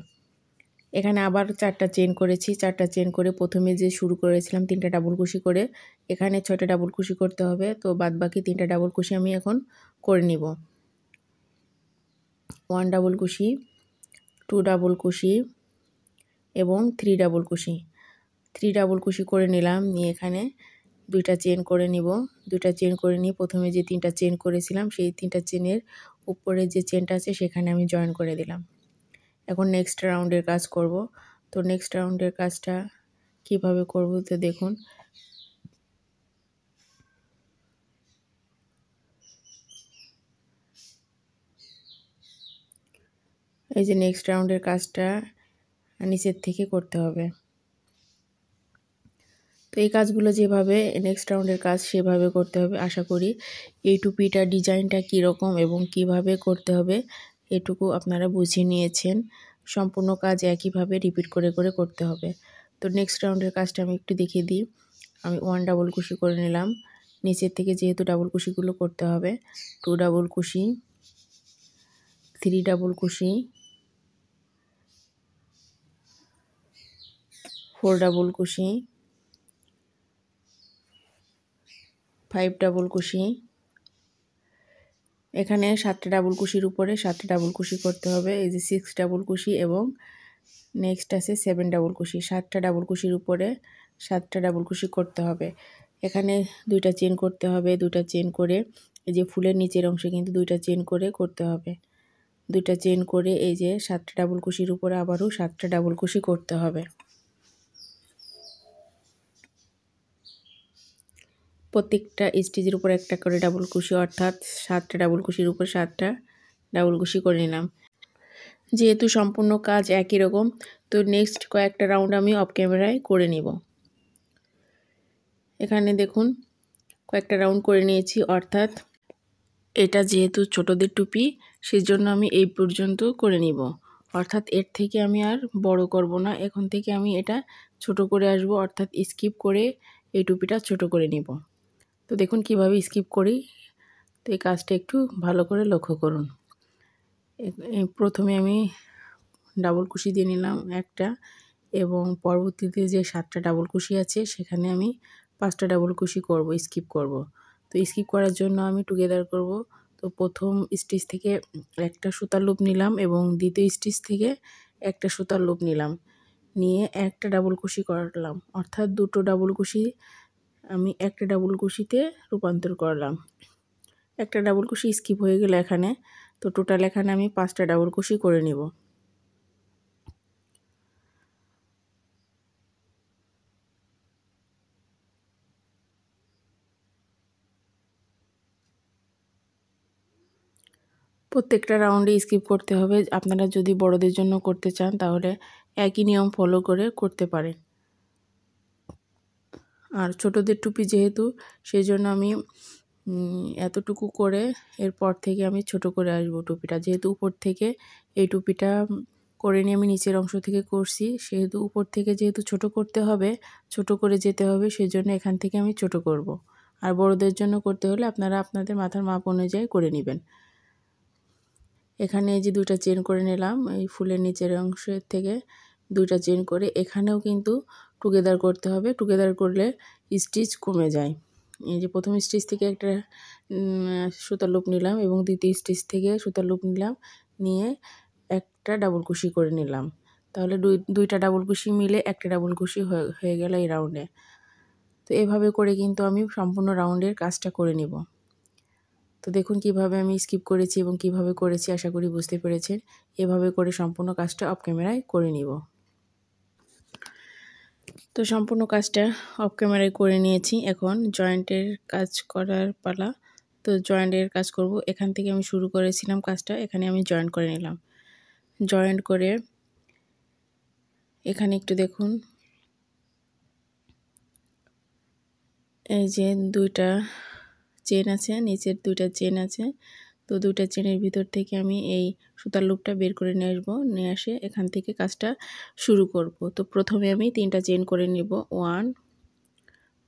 এখানে আবার 4টা চেন করেছি। 4টা চেন করে প্রথমে যে শুরু করেছিলাম 3টা ডাবল কুশি করে, এখানে 6টা ডাবল কুশি করতে হবে। তো বাদবাকি 3টা ডাবল কুশি আমি এখন করে নিব। 1 ডাবল কুশি, 2 ডাবল কুশি এবং 3 ডাবল কুশি। 3 ডাবল কুশি করে নিলাম, নিয়ে এখানে 2টা চেন করে নিব। 2টা চেন করে নিয়ে প্রথমে যে 3টা চেন করেছিলাম সেই 3টা চেনের উপরে যে চেনটা আছে সেখানে আমি জয়েন করে দিলাম। এখন নেক্সট রাউন্ডের কাজ করব। তো নেক্সট রাউন্ডের কাজটা কিভাবে করব তো দেখুন। এই যে নেক্সট রাউন্ডের কাজটা নিচের থেকে করতে হবে। তো এই কাজগুলো যেভাবে নেক্সট রাউন্ডের কাজ সেভাবে করতে হবে। আশা করি এই টুপিটার ডিজাইনটা কীরকম এবং কিভাবে করতে হবে এটুকু আপনারা বুঝে নিয়েছেন। সম্পূর্ণ কাজ একইভাবে রিপিট করে করে করতে হবে। তো নেক্সট রাউন্ডের কাজটা আমি একটু দেখিয়ে দিই। আমি 1 ডাবল কুশি করে নিলাম। নিচের থেকে যেহেতু ডাবল কুশিগুলো করতে হবে, 2 ডাবল কুশি, 3 ডাবল কুশি, 4 ডাবল কুশি, 5 ডাবল কুশি। এখানে 7টা ডাবল কুশির উপরে 7টা ডাবল কুশি করতে হবে। এই যে 6 ডাবল কুশি এবং নেক্সট আছে 7 ডাবল কুশি। 7টা ডাবল কুশির উপরে 7টা ডাবল কুশি করতে হবে। এখানে 2টা চেন করতে হবে। 2টা চেন করে এই যে ফুলের নিচের অংশে কিন্তু 2টা চেন করে করতে হবে। 2টা চেন করে এই যে 7টা ডাবল কুশির উপরে আবারও 7টা ডাবল কুশি করতে হবে। প্রত্যেকটা স্টিচের উপর একটা করে ডাবল কুশি, অর্থাৎ 7টা ডাবল কুশির উপর 7টা ডাবল কুশি করে নিলাম। যেহেতু সম্পূর্ণ কাজ একই রকম, তো নেক্সট কয়েকটা রাউন্ড আমি অফ ক্যামেরায় করে নিব। এখানে দেখুন কয়েকটা রাউন্ড করে নিয়েছি, অর্থাৎ এটা যেহেতু ছোটদের টুপি সেজন্য আমি এই পর্যন্ত করে নিব। অর্থাৎ এর থেকে আমি আর বড় করব না, এখন থেকে আমি এটা ছোট করে আসব, অর্থাৎ স্কিপ করে এই টুপিটা ছোট করে নিব। তো দেখুন কিভাবে স্কিপ করি। তো এই কাজটা একটু ভালো করে লক্ষ্য করুন। প্রথমে আমি ডাবল কুশি দিয়ে নিলাম একটা, এবং পরবর্তীতে যে 7টা ডাবল কুশি আছে সেখানে আমি 5টা ডাবল কুশি করব, স্কিপ করব। তো স্কিপ করার জন্য আমি টুগেদার করব। তো প্রথম স্টিচ থেকে একটা সুতার লুপ নিলাম এবং দ্বিতীয় স্টিচ থেকে একটা সুতার লুপ নিলাম, নিয়ে একটা ডাবল কুশি করলাম, অর্থাৎ দুটো ডাবল কুশি আমি একটা ডাবল কুশিতে রূপান্তর করলাম। একটা ডাবল কুশি স্কিপ হয়ে গেল এখানে। তো টোটাল এখানে আমি 5টা ডাবল কুশি করে নিব। প্রত্যেকটা রাউন্ডে স্কিপ করতে হবে। আপনারা যদি বড়দের জন্য করতে চান তাহলে একই নিয়ম ফলো করে করতে পারেন। আর ছোটদের টুপি যেহেতু, সেই জন্য আমি এতটুকু করে এরপর থেকে আমি ছোট করে আসবো টুপিটা। যেহেতু উপর থেকে এই টুপিটা করে নিয়ে আমি নিচের অংশ থেকে করছি, সেহেতু উপর থেকে যেহেতু ছোট করতে হবে, ছোট করে যেতে হবে, সেই জন্য এখান থেকে আমি ছোট করব। আর বড়দের জন্য করতে হলে আপনারা আপনাদের মাথার মাপ অনুযায়ী করে নেবেন। এখানে এই যে 2টা চেন করে নিলাম, এই ফুলের নিচের অংশের থেকে 2টা চেন করে এখানেও কিন্তু টুগেদার করতে হবে। টুগেদার করলে স্টিচ কমে যায়। এই যে প্রথম স্টিচ থেকে একটা সুতার লুপ নিলাম এবং দ্বিতীয় স্টিচ থেকে সুতার লুপ নিলাম, নিয়ে একটা ডাবল কুশি করে নিলাম। তাহলে দুইটা ডাবল কুশি মিলে একটা ডাবল কুশি হয়ে গেল এই রাউন্ডে। তো এভাবে করে কিন্তু আমি সম্পূর্ণ রাউন্ডের কাজটা করে নিব। তো দেখুন কিভাবে আমি স্কিপ করেছি এবং কিভাবে করেছি, আশা করি বুঝতে পেরেছেন। এভাবে করে সম্পূর্ণ কাজটা অফ ক্যামেরায় করে নিব। তো সম্পূর্ণ কাজটা অফ ক্যামেরায় করে নিয়েছি। এখন জয়েন্টের কাজ করার পালা। তো জয়েন্টের কাজ করব। এখান থেকে আমি শুরু করেছিলাম কাজটা, এখানে আমি জয়েন্ট করে নিলাম। জয়েন্ট করে এখানে একটু দেখুন, এই যে 2টা চেন আছে, নিচের 2টা চেন আছে। তো 2টা চেনের ভিতর থেকে আমি এই সুতার লুপটা বের করে নিয়ে আসবো, নিয়ে আসে এখান থেকে কাজটা শুরু করব। তো প্রথমে আমি 3টা চেন করে নিব, 1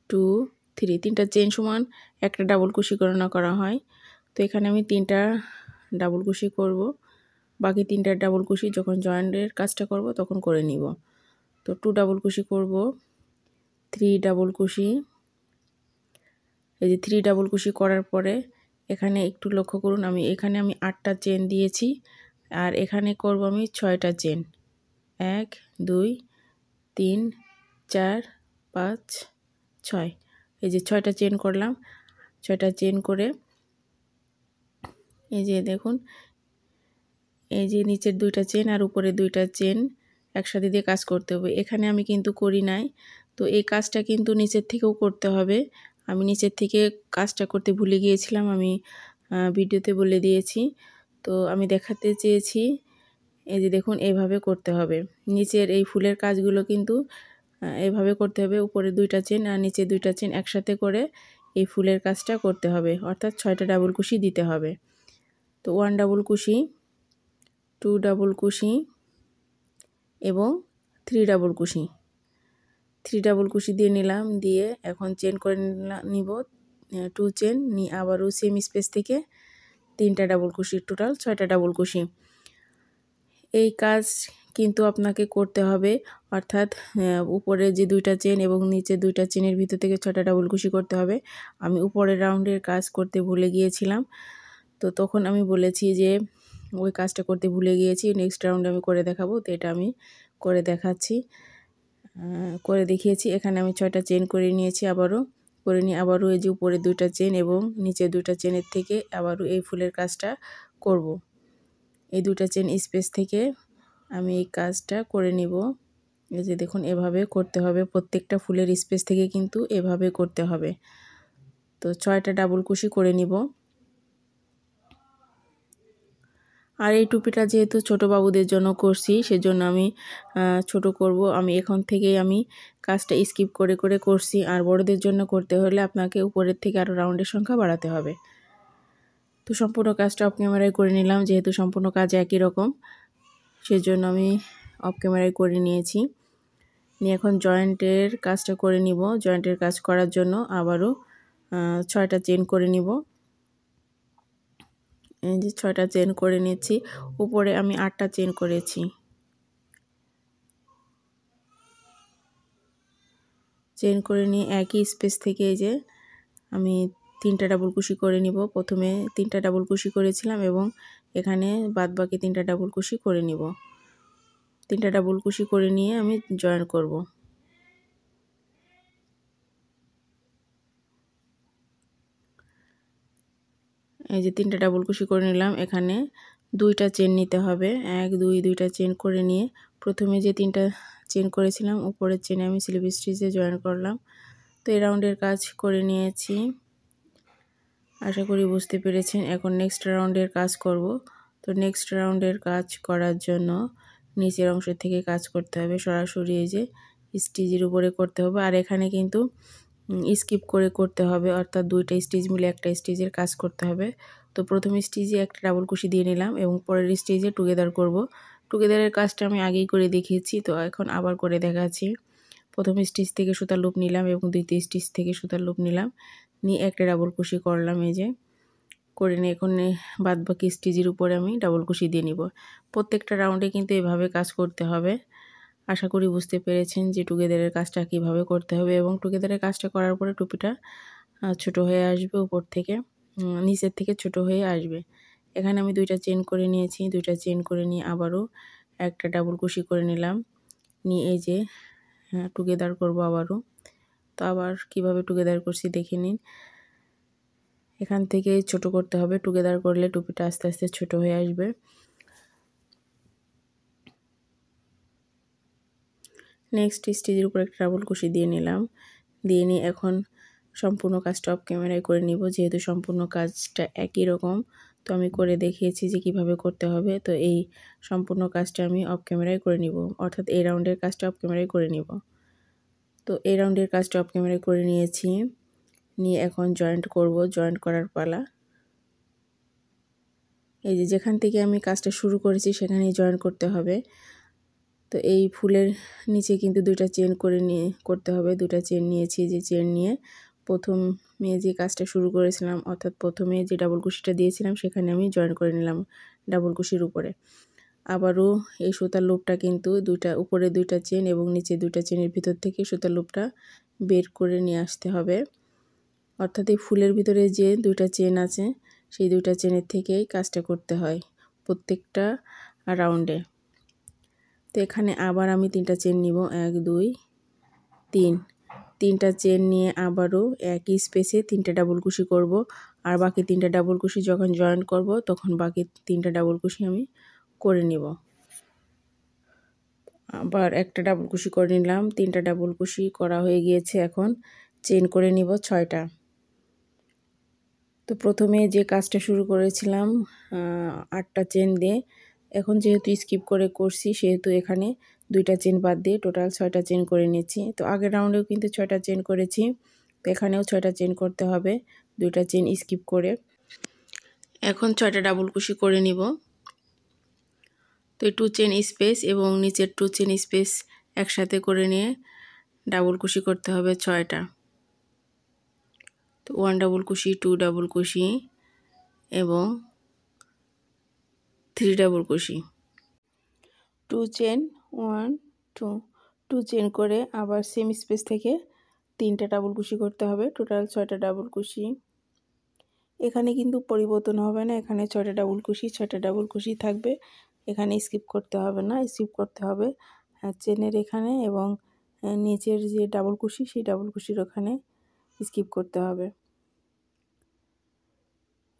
2 3। 3টা চেন সমান একটা ডাবল কুশি গণনা করা হয়। তো এখানে আমি 3টা ডাবল কুশি করব, বাকি 3টা ডাবল কুশি যখন জয়েন্টের কাজটা করব তখন করে নিব। তো 2 ডাবল কুশি করব, 3 ডাবল কুশি। এই যে 3 ডাবল কুশি করার পরে এখানে একটু লক্ষ্য করুন, আমি 8টা চেন দিয়েছি, আর এখানে করব আমি 6টা চেন। 1 2 3 4 5 6। এই যে 6টা চেন করলাম। 6টা চেন করে এই যে দেখুন, এই যে নিচের 2টা চেন আর উপরে 2টা চেন একসাথে দিয়ে কাজ করতে হবে। এখানে আমি কিন্তু করি নাই। তো এই কাজটা কিন্তু নিচের থেকেও করতে হবে। আমি নিচের থেকে কাজটা করতে ভুলে গিয়েছিলাম, আমি ভিডিওতে বলে দিয়েছি। তো আমি দেখাতে চেয়েছি। এই যে দেখুন, এইভাবে করতে হবে। নিচের এই ফুলের কাজগুলো কিন্তু এইভাবে করতে হবে। উপরে 2টা চেন আর নিচে 2টা চেন একসাথে করে এই ফুলের কাজটা করতে হবে, অর্থাৎ 6টা ডাবল কুশি দিতে হবে। তো 1 ডাবল কুশি, 2 ডাবল কুশি এবং 3 ডাবল কুশি। 3 ডাবল কুশি দিয়ে নিলাম, দিয়ে এখন চেন করে নিব 2 চেন, নিয়ে আবারও সেম স্পেস থেকে 3টা ডাবল কুশি, টোটাল 6টা ডাবল কুশি। এই কাজ কিন্তু আপনাকে করতে হবে, অর্থাৎ উপরে যে 2টা চেন এবং নিচে 2টা চেনের ভিতর থেকে 6টা ডাবল কুশি করতে হবে। আমি উপরের রাউন্ডের কাজ করতে ভুলে গিয়েছিলাম, তো তখন আমি বলেছি যে ওই কাজটা করতে ভুলে গিয়েছি, নেক্সট রাউন্ডে আমি করে দেখাবো। তো এটা আমি করে দেখাচ্ছি, করে দেখিয়েছি। এখানে আমি 6টা চেন করে নিয়েছি, আবারও করে নিয়ে আবারও এই যে উপরে 2টা চেন এবং নিচে 2টা চেনের থেকে আবারও এই ফুলের কাজটা করব। এই 2টা চেন স্পেস থেকে আমি এই কাজটা করে নিব। এই যে দেখুন, এভাবে করতে হবে, প্রত্যেকটা ফুলের স্পেস থেকে কিন্তু এভাবে করতে হবে। তো 6টা ডাবল কুশি করে নিব। আর এই টুপিটা যেহেতু ছোট বাবুদের জন্য করছি, সেজন্য আমি ছোট করব। আমি এখন থেকেই আমি কাজটা স্কিপ করে করে করছি। আর বড়দের জন্য করতে হলে আপনাকে উপরের থেকে আরও রাউন্ডের সংখ্যা বাড়াতে হবে। তো সম্পূর্ণ কাজটা অফ ক্যামেরায় করে নিলাম, যেহেতু সম্পূর্ণ কাজ একই রকম, সেজন্য আমি অফ ক্যামেরায় করে নিয়েছি। নিয়ে এখন জয়েন্টের কাজটা করে নিব। জয়েন্টের কাজ করার জন্য আবারও 6টা চেন করে নিব। এই যে 6টা চেন করে নিচ্ছি, উপরে আমি 8টা চেন করেছি। চেন করে নিয়ে একই স্পেস থেকে এই যে আমি 3টা ডাবল কুশি করে নিব। প্রথমে 3টা ডাবল কুশি করেছিলাম এবং এখানে বাদবাকি 3টা ডাবল কুশি করে নিব। 3টা ডাবল কুশি করে নিয়ে আমি জয়েন করব। এই যে 3টা ডাবল কুশি করে নিলাম। এখানে 2টা চেন নিতে হবে, 1 2 2টা চেন করে নিয়ে প্রথমে যে 3টা চেন করেছিলাম উপরের চেনে আমি স্লিপ স্টিচে জয়েন করলাম। তো এই রাউন্ডের কাজ করে নিয়েছি, আশা করি বুঝতে পেরেছেন। এখন নেক্সট রাউন্ডের কাজ করব। তো নেক্সট রাউন্ডের কাজ করার জন্য নিচের অংশ থেকে কাজ করতে হবে, সরাসরি এই যে স্টিচের উপরে করতে হবে। আর এখানে কিন্তু স্কিপ করে করতে হবে, অর্থাৎ দুইটা স্টিচ মিলে একটা স্টিচের কাজ করতে হবে। তো প্রথম স্টিচে একটা ডাবল কুশি দিয়ে নিলাম এবং পরের স্টিচে টুগেদার করব। টুগেদারের কাজটা আমি আগেই করে দেখিয়েছি, তো এখন আবার করে দেখাচ্ছি। প্রথম স্টিচ থেকে সুতার লুপ নিলাম এবং দ্বিতীয় স্টিচ থেকে সুতার লুপ নিলাম, নিয়ে একটা ডাবল কুশি করলাম। এই যে করে নিয়ে এখন বাদ বাকি স্টিচের উপরে আমি ডাবল কুশি দিয়ে নিব। প্রত্যেকটা রাউন্ডে কিন্তু এভাবে কাজ করতে হবে। আশা করি বুঝতে পেরেছেন যে টুগেদারের কাজটা কিভাবে করতে হবে, এবং টুগেদারের কাজটা করার পরে টুপিটা ছোট হয়ে আসবে, উপর থেকে নিচের থেকে ছোট হয়ে আসবে। এখানে আমি দুইটা চেন করে নিয়েছি, দুইটা চেন করে নিয়ে আবারও একটা ডাবল কুশি করে নিলাম, নিয়ে এই যে টুগেদার করব আবারও। তো আবার কিভাবে টুগেদার করছি দেখে নিন। এখান থেকে ছোট করতে হবে, টুগেদার করলে টুপিটা আস্তে আস্তে ছোট হয়ে আসবে। নেক্সট স্টিচের উপর একটা ডাবল কুশি দিয়ে নিলাম, দিয়ে নিয়ে এখন সম্পূর্ণ কাজটা অফ ক্যামেরায় করে নিব। যেহেতু সম্পূর্ণ কাজটা একই রকম, তো আমি করে দেখিয়েছি যে কিভাবে করতে হবে। তো এই সম্পূর্ণ কাজটা আমি অফ ক্যামেরায় করে নিব, অর্থাৎ এই রাউন্ডের কাজটা অফ ক্যামেরায় করে নিব। তো এই রাউন্ডের কাজটা অফ ক্যামেরায় করে নিয়েছি, নিয়ে এখন জয়েন্ট করব। জয়েন্ট করার পালা। এই যে যেখান থেকে আমি কাজটা শুরু করেছি সেখানেই জয়েন করতে হবে। তো এই ফুলের নিচে কিন্তু দুইটা চেন করে নিয়ে করতে হবে। দুইটা চেন নিয়েছি, যে চেন নিয়ে প্রথমে যে কাজটা শুরু করেছিলাম, অর্থাৎ প্রথমে যে ডাবল কুশিটা দিয়েছিলাম সেখানে আমি জয়েন করে নিলাম ডাবল কুশির উপরে। আবারও এই সুতার লুপটা কিন্তু উপরে দুইটা চেন এবং নিচে দুইটা চেনের ভিতর থেকে সুতার লুপটা বের করে নিয়ে আসতে হবে। অর্থাৎ এই ফুলের ভিতরে যে দুইটা চেন আছে সেই দুইটা চেনের থেকেই কাজটা করতে হয় প্রত্যেকটা রাউন্ডে। তো এখানে আবার আমি তিনটা চেন নিব, 1 2 3, তিনটা চেন নিয়ে আবারও একই স্পেসে তিনটা ডাবল কুশি করব। আর বাকি তিনটা ডাবল কুশি যখন জয়েন করব তখন বাকি তিনটা ডাবল কুশি আমি করে নিব। আবার একটা ডাবল কুশি করে নিলাম, তিনটা ডাবল কুশি করা হয়ে গিয়েছে। এখন চেন করে নিব 6টা। তো প্রথমে যে কাজটা শুরু করেছিলাম 8টা চেন দিয়ে, এখন যেহেতু স্কিপ করে করছি সেহেতু এখানে দুইটা চেন বাদ দিয়ে টোটাল 6টা চেন করে নিয়েছি। তো আগের রাউন্ডেও কিন্তু 6টা চেন করেছি, তো এখানেও 6টা চেন করতে হবে দুইটা চেন স্কিপ করে। এখন 6টা ডাবল কুশি করে নিব। তো এই 2 চেন স্পেস এবং নিচের 2 চেন স্পেস একসাথে করে নিয়ে ডাবল কুশি করতে হবে 6টা। তো 1 ডাবল কুশি, 2 ডাবল কুশি এবং 3 ডাবল কুশি। 2 চেন 1 2 চেন করে আবার সেম স্পেস থেকে 3টা ডাবল কুশি করতে হবে, টোটাল 6টা ডাবল কুশি। এখানে কিন্তু পরিবর্তন হবে না, এখানে 6টা ডাবল কুশি 6টা ডাবল কুশি থাকবে। এখানে স্কিপ করতে হবে না, স্কিপ করতে হবে চেনের এখানে এবং নিচের যে ডাবল কুশি সেই ডাবল কুশির ওখানে স্কিপ করতে হবে।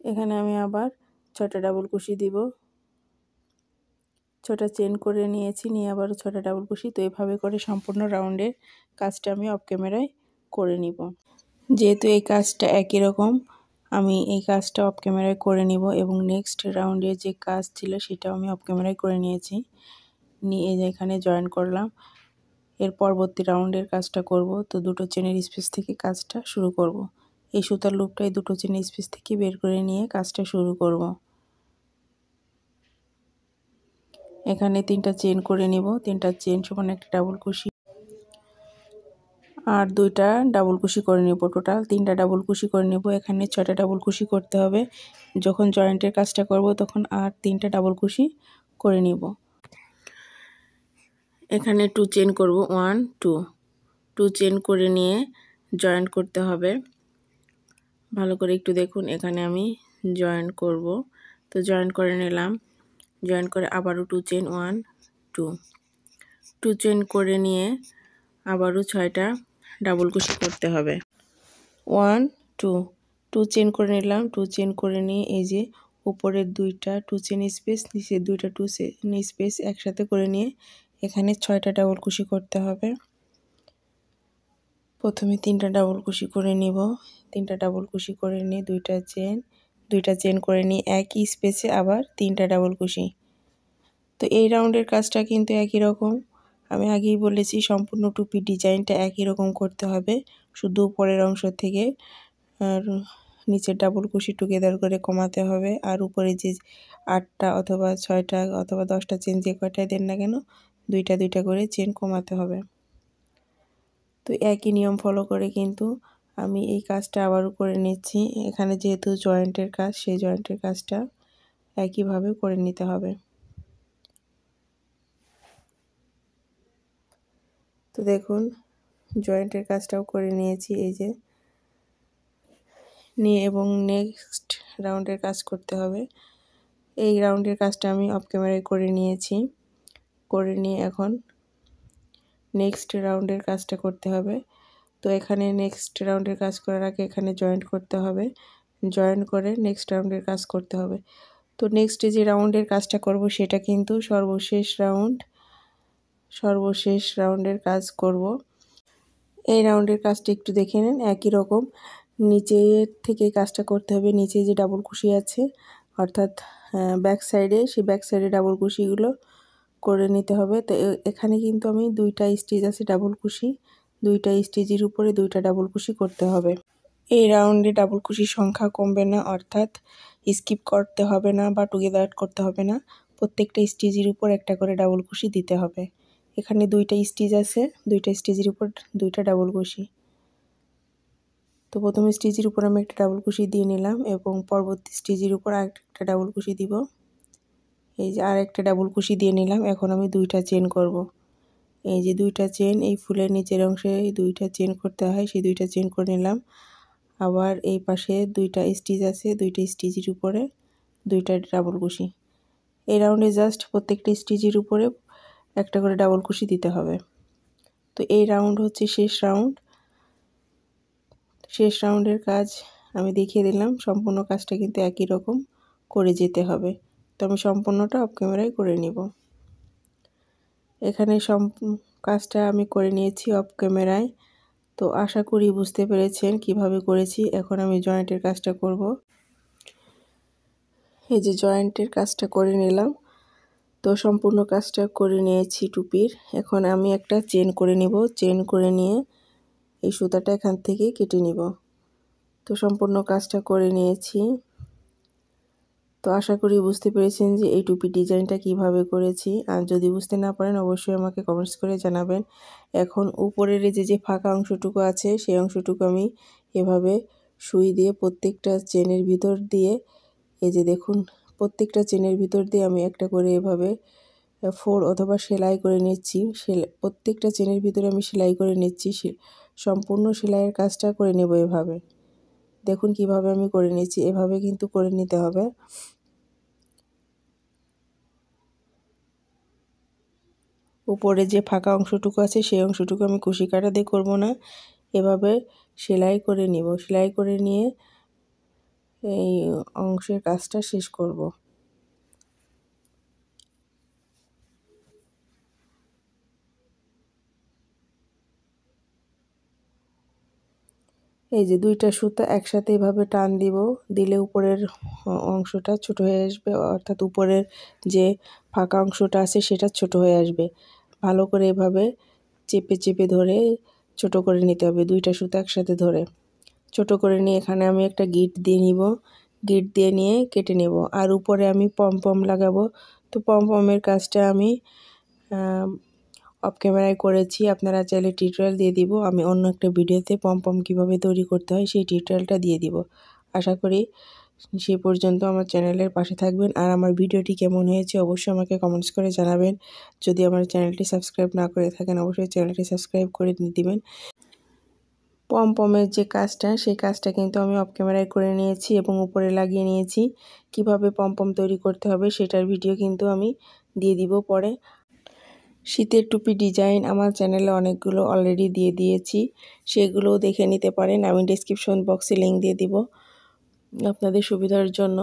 এখানে আমি আবার 6টা ডাবল কুশি দিব, 6টা চেন করে নিয়েছি, নিয়ে আবার 6টা ডাবল কুশি। তো এভাবে করে সম্পূর্ণ রাউন্ডের কাজটা আমি অফ ক্যামেরায় করে নিব। যেহেতু এই কাজটা একই রকম, আমি এই কাজটা অফ ক্যামেরায় করে নিব এবং নেক্সট রাউন্ডে যে কাজ ছিল সেটাও আমি অফ ক্যামেরায় করে নিয়েছি, নিয়ে এখানে জয়েন করলাম। এর পরবর্তী রাউন্ডের কাজটা করব। তো দুটো চেনের স্পেস থেকে কাজটা শুরু করব। এই সুতার লুপটাই দুটো চেনের স্পেস থেকে বের করে নিয়ে কাজটা শুরু করব। এখানে 3টা চেন করে নিব, 3টা চেন সমান একটা ডাবল কুশি আর 2টা ডাবল কুশি করে নিব, টোটাল 3টা ডাবল কুশি করে নিব। এখানে 6টা ডাবল কুশি করতে হবে, যখন জয়েন্টের কাজটা করব তখন আর 3টা ডাবল কুশি করে নিব। এখানে 2 চেন করব, 1 2 চেন করে নিয়ে জয়েন্ট করতে হবে। ভালো করে একটু দেখুন, এখানে আমি জয়েন্ট করব। তো জয়েন্ট করে নিলাম, জয়েন্ট করে আবারও 2 চেন 1 2 চেন করে নিয়ে আবারও 6টা ডাবল কুশি করতে হবে। 1 2 চেন করে নিলাম, 2 চেন করে নিয়ে এই যে উপরের 2টা 2 চেন স্পেস, নিচের 2টা 2 চেন স্পেস একসাথে করে নিয়ে এখানে 6টা ডাবল কুশি করতে হবে। প্রথমে 3টা ডাবল কুশি করে নিব, 3টা ডাবল কুশি করে নিয়ে 2টা চেন 2টা চেন করে নিয়ে একই স্পেসে আবার 3টা ডাবল কুশি। তো এই রাউন্ডের কাজটা কিন্তু একই রকম, আমি আগেই বলেছি সম্পূর্ণ টুপির ডিজাইনটা একই রকম করতে হবে, শুধু উপরের অংশ থেকে আর নিচের ডাবল কুশি টুগেদার করে কমাতে হবে। আর উপরে যে 8টা অথবা 6টা অথবা 10টা চেন যে কয়টাই দেন না কেন 2টা 2টা করে চেন কমাতে হবে। তো একই নিয়ম ফলো করে কিন্তু আমি এই কাজটা আবারও করে নিচ্ছি। এখানে যেহেতু জয়েন্টের কাজ, সেই জয়েন্টের কাজটা একইভাবে করে নিতে হবে। তো দেখুন জয়েন্টের কাজটাও করে নিয়েছি এই যে নিয়ে, এবং নেক্সট রাউন্ডের কাজ করতে হবে। এই রাউন্ডের কাজটা আমি অফ ক্যামেরায় করে নিয়েছি, করে নিয়ে এখন নেক্সট রাউন্ডের কাজটা করতে হবে। তো এখানে নেক্সট রাউন্ডের কাজ করার আগে এখানে জয়েন্ট করতে হবে, জয়েন্ট করে নেক্সট রাউন্ডের কাজ করতে হবে। তো নেক্সট যে রাউন্ডের কাজটা করব সেটা কিন্তু সর্বশেষ রাউন্ডের কাজ করব। এই রাউন্ডের কাজটা একটু দেখে নেন, একই রকম নিচে থেকে কাজটা করতে হবে। নিচে যে ডাবল কুশি আছে অর্থাৎ ব্যাক সাইডে, সেই ব্যাক সাইডে ডাবল কুশিগুলো করে নিতে হবে। তো এখানে কিন্তু আমি 2টা স্টিচ আছে ডাবল কুশি, 2টা স্টিচের উপরে 2টা ডাবল কুশি করতে হবে। এই রাউন্ডে ডাবল কুশির সংখ্যা কমবে না, অর্থাৎ স্কিপ করতে হবে না বা টুগেদার করতে হবে না, প্রত্যেকটা স্টিচের উপর একটা করে ডাবল কুশি দিতে হবে। এখানে 2টা স্টিচ আছে, 2টা স্টিচের উপর 2টা ডাবল কুশি। তো প্রথমে স্টিচের উপর আমি একটা ডাবল কুশি দিয়ে নিলাম এবং পরবর্তী স্টিচের উপর আরেকটা ডাবল কুশি দিব। এই যে আরেকটা ডাবল কুশি দিয়ে নিলাম। এখন আমি 2টা চেন করব। এই যে 2টা চেন, এই ফুলের নিচের অংশে 2টা চেন করতে হয়, সেই 2টা চেন করে নিলাম। আবার এই পাশে 2টা স্টিচ আছে, 2টা স্টিচের উপরে 2টা ডাবল কুশি। এই রাউন্ডে জাস্ট প্রত্যেকটা স্টিচের উপরে একটা করে ডাবল কুশি দিতে হবে। তো এই রাউন্ড হচ্ছে শেষ রাউন্ডের কাজ আমি দেখিয়ে দিলাম। সম্পূর্ণ কাজটা কিন্তু একই রকম করে যেতে হবে। তো আমি সম্পূর্ণটা অফ ক্যামেরায় করে নিব। এখানে কাজটা আমি করে নিয়েছি অফ ক্যামেরায়। তো আশা করি বুঝতে পেরেছেন কিভাবে করেছি। এখন আমি জয়েন্টের কাজটা করব। এই যে জয়েন্টের কাজটা করে নিলাম। তো সম্পূর্ণ কাজটা করে নিয়েছি টুপির। এখন আমি একটা চেন করে নিব, চেন করে নিয়ে এই সুতাটা এখান থেকে কেটে নিব। তো সম্পূর্ণ কাজটা করে নিয়েছি। তো আশা করি বুঝতে পেরেছেন যে এই টুপির ডিজাইনটা কিভাবে করেছি। আর যদি বুঝতে না পারেন অবশ্যই আমাকে কমেন্টস করে জানাবেন। এখন উপরের যে ফাঁকা অংশটুকু আছে সেই অংশটুকু আমি এভাবে সুই দিয়ে প্রত্যেকটা চেনের ভিতর দিয়ে, এই যে দেখুন প্রত্যেকটা চেনের ভিতর দিয়ে আমি একটা করে এভাবে ফোর অথবা সেলাই করে নিচ্ছি। প্রত্যেকটা চেনের ভিতরে আমি সেলাই করে নিচ্ছি। সম্পূর্ণ সেলাইয়ের কাজটা করে নেব এভাবে। দেখুন কিভাবে আমি করে নিচ্ছি, এভাবে কিন্তু করে নিতে হবে। উপরে যে ফাঁকা অংশটুকু আছে সেই অংশটুকু আমি কুশি কাটা দিয়ে করব না, এভাবে সেলাই করে নিব। সেলাই করে নিয়ে এই অংশের কাজটা শেষ করব। এই যে 2টা সুতা একসাথে এভাবে টান দিব, দিলে উপরের অংশটা ছোট হয়ে আসবে, অর্থাৎ উপরের যে ফাঁকা অংশটা আছে সেটা ছোট হয়ে আসবে। ভালো করে এভাবে চেপে চেপে ধরে ছোট করে নিতে হবে, 2টা সুতা একসাথে ধরে ছোট করে নিয়ে এখানে আমি একটা গিট দিয়ে নিব। গিট দিয়ে নিয়ে কেটে নেব। আর উপরে আমি পম লাগাবো। তো পমের কাজটা আমি অফ ক্যামেরায় করেছি, আপনারা চাইলে টিউটোরিয়াল দিয়ে দিব। আমি অন্য একটা ভিডিওতে পম কীভাবে তৈরি করতে হয় সেই টিউটোরিয়ালটা দিয়ে দিব। আশা করি সেই পর্যন্ত আমার চ্যানেলের পাশে থাকবেন। আর আমার ভিডিওটি কেমন হয়েছে অবশ্যই আমাকে কমেন্টস করে জানাবেন। যদি আমার চ্যানেলটি সাবস্ক্রাইব না করে থাকেন অবশ্যই চ্যানেলটি সাবস্ক্রাইব করে দিবেন। পমের যে কাজটা সেই কাজটা কিন্তু আমি অফ ক্যামেরায় করে নিয়েছি এবং উপরে লাগিয়ে নিয়েছি। কিভাবে পম তৈরি করতে হবে সেটার ভিডিও কিন্তু আমি দিয়ে দিব পরে। শীতের টুপি ডিজাইন আমার চ্যানেলে অনেকগুলো অলরেডি দিয়ে দিয়েছি, সেগুলোও দেখে নিতে পারেন। আমি ডেসক্রিপশন বক্সে লিঙ্ক দিয়ে দিব আপনাদের সুবিধার জন্য।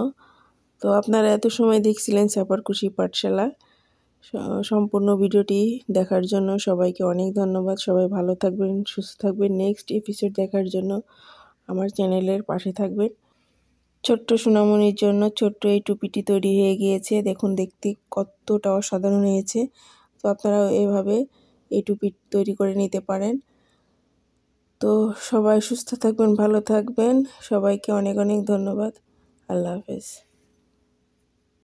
তো আপনারা এত সময় দেখছিলেন সাপারকুশি পাঠশালা। সম্পূর্ণ ভিডিওটি দেখার জন্য সবাইকে অনেক ধন্যবাদ। সবাই ভালো থাকবেন, সুস্থ থাকবেন। নেক্সট এপিসোড দেখার জন্য আমার চ্যানেলের পাশে থাকবেন। ছোট্ট সোনামণির জন্য ছোট্ট এই টুপিটি তৈরি হয়ে গিয়েছে। দেখুন দেখতে কতটা অসাধারণ হয়েছে। তো আপনারাও এভাবে এই টুপি তৈরি করে নিতে পারেন। তো সবাই সুস্থ থাকবেন, ভালো থাকবেন। সবাইকে অনেক অনেক ধন্যবাদ। আল্লাহ হাফেজ।